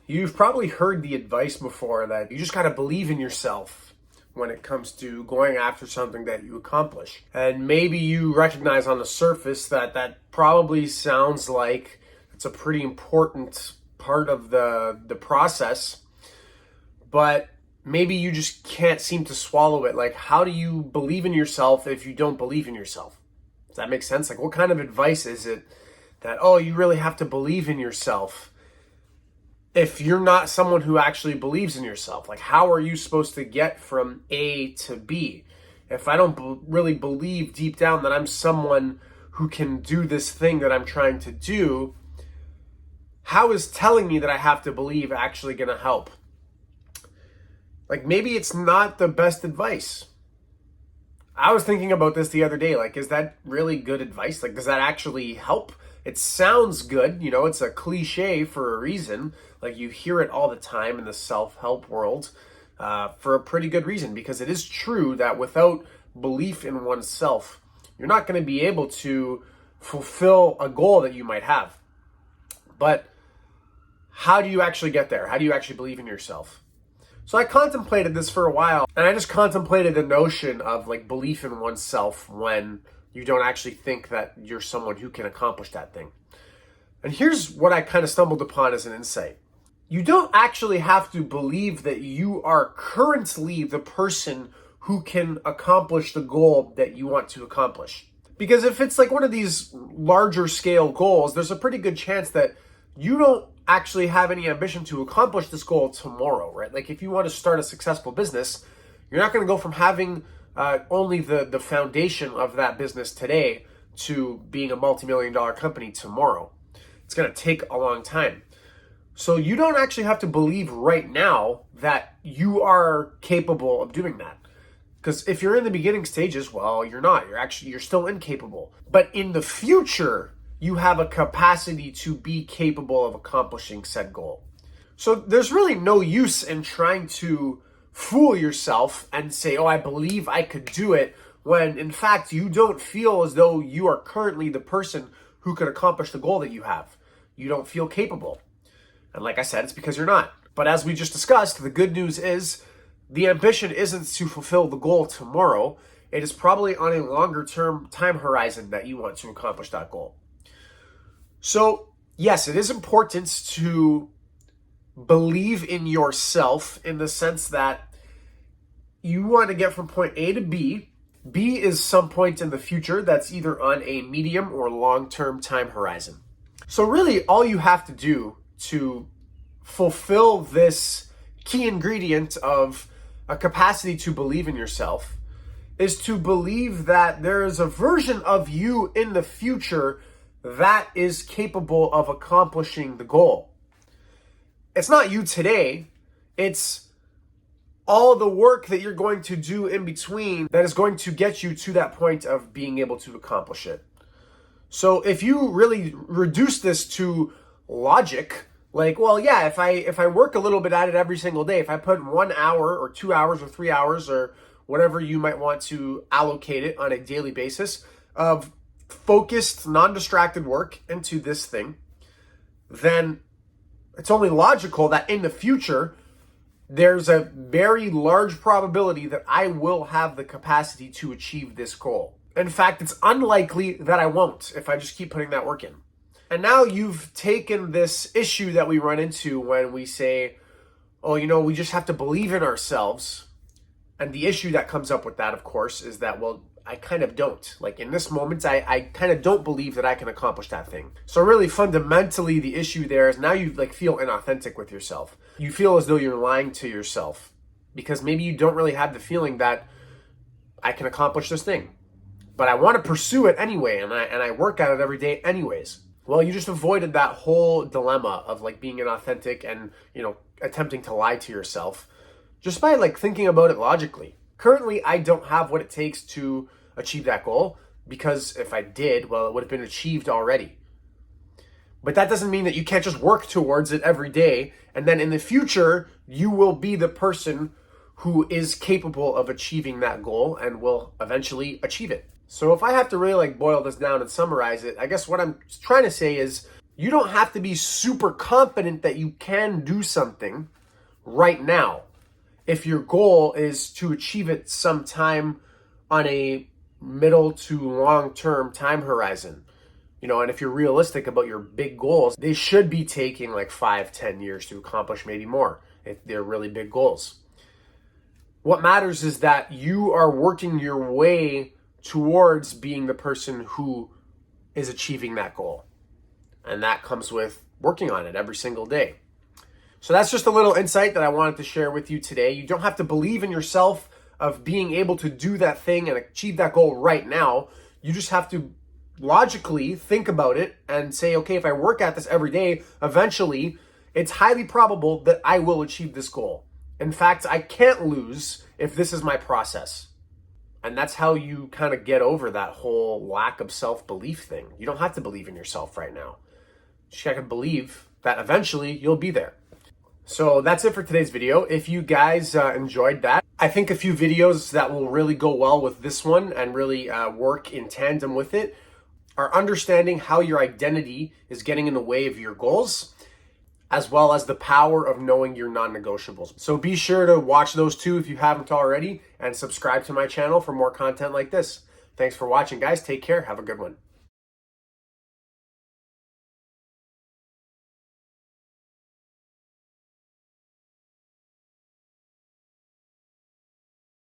You've probably heard the advice before that you just got to believe in yourself when it comes to going after something that you accomplish. And maybe you recognize on the surface that that probably sounds like it's a pretty important part of the process, but maybe you just can't seem to swallow it. Like, how do you believe in yourself if you don't believe in yourself? Does that make sense? Like, what kind of advice is it that, oh, you really have to believe in yourself if you're not someone who actually believes in yourself? Like, how are you supposed to get from A to B? If I don't really believe deep down that I'm someone who can do this thing that I'm trying to do, how is telling me that I have to believe actually going to help? Like, maybe it's not the best advice. I was thinking about this the other day. Like, is that really good advice? Like, does that actually help? It sounds good, you know, it's a cliche for a reason. Like, you hear it all the time in the self-help world for a pretty good reason, because it is true that without belief in oneself, you're not going to be able to fulfill a goal that you might have. But how do you actually get there? How do you actually believe in yourself? So I contemplated this for a while, and I just contemplated the notion of like belief in oneself when you don't actually think that you're someone who can accomplish that thing. And here's what I kind of stumbled upon as an insight. You don't actually have to believe that you are currently the person who can accomplish the goal that you want to accomplish. Because if it's like one of these larger scale goals, there's a pretty good chance that you don't actually have any ambition to accomplish this goal tomorrow, right? Like, if you want to start a successful business, you're not going to go from having only the foundation of that business today to being a multi-million-dollar company tomorrow. It's going to take a long time. So you don't actually have to believe right now that you are capable of doing that. Because if you're in the beginning stages, well, you're not. You're still incapable. But in the future, you have a capacity to be capable of accomplishing said goal. So there's really no use in trying to fool yourself and say, oh, I believe I could do it, when in fact you don't feel as though you are currently the person who could accomplish the goal that you have. You don't feel capable. And like I said, it's because you're not. But as we just discussed, the good news is the ambition isn't to fulfill the goal tomorrow. It is probably on a longer term time horizon that you want to accomplish that goal. So yes, it is important to believe in yourself in the sense that you want to get from point A to B. B is some point in the future that's either on a medium or long-term time horizon. So really, all you have to do to fulfill this key ingredient of a capacity to believe in yourself is to believe that there is a version of you in the future that is capable of accomplishing the goal. It's not you today, it's all the work that you're going to do in between that is going to get you to that point of being able to accomplish it. So if you really reduce this to logic, like, well, yeah, if I work a little bit at it every single day, if I put 1 hour or 2 hours or 3 hours or whatever you might want to allocate it on a daily basis of focused, non-distracted work into this thing, then it's only logical that in the future, there's a very large probability that I will have the capacity to achieve this goal. In fact, it's unlikely that I won't if I just keep putting that work in. And now you've taken this issue that we run into when we say, oh, you know, we just have to believe in ourselves. And the issue that comes up with that, of course, is that, well, I kind of don't. Like, in this moment, I kind of don't believe that I can accomplish that thing. So really, fundamentally, the issue there is now you like feel inauthentic with yourself. You feel as though you're lying to yourself because maybe you don't really have the feeling that I can accomplish this thing, but I want to pursue it anyway, and I work at it every day anyways. Well, you just avoided that whole dilemma of like being inauthentic and, you know, attempting to lie to yourself just by like thinking about it logically. Currently, I don't have what it takes to achieve that goal, because if I did, well, it would have been achieved already. But that doesn't mean that you can't just work towards it every day, and then in the future, you will be the person who is capable of achieving that goal and will eventually achieve it. So if I have to really like boil this down and summarize it, I guess what I'm trying to say is You don't have to be super confident that you can do something right now if your goal is to achieve it sometime on a middle to long-term time horizon. And if you're realistic about your big goals, they should be taking like 5-10 years to accomplish, maybe more, if they're really big goals. What matters is that you are working your way towards being the person who is achieving that goal. And that comes with working on it every single day. So that's just a little insight that I wanted to share with you today. You don't have to believe in yourself of being able to do that thing and achieve that goal right now. You just have to logically think about it and say, okay, if I work at this every day, eventually it's highly probable that I will achieve this goal. In fact, I can't lose if this is my process. And that's how you kind of get over that whole lack of self-belief thing. You don't have to believe in yourself right now. You just gotta believe that eventually you'll be there. So that's it for today's video. If you guys enjoyed that, I think a few videos that will really go well with this one and really work in tandem with it are understanding how your identity is getting in the way of your goals, as well as the power of knowing your non-negotiables. So be sure to watch those two if you haven't already, and subscribe to my channel for more content like this. Thanks for watching, guys. Take care. Have a good one.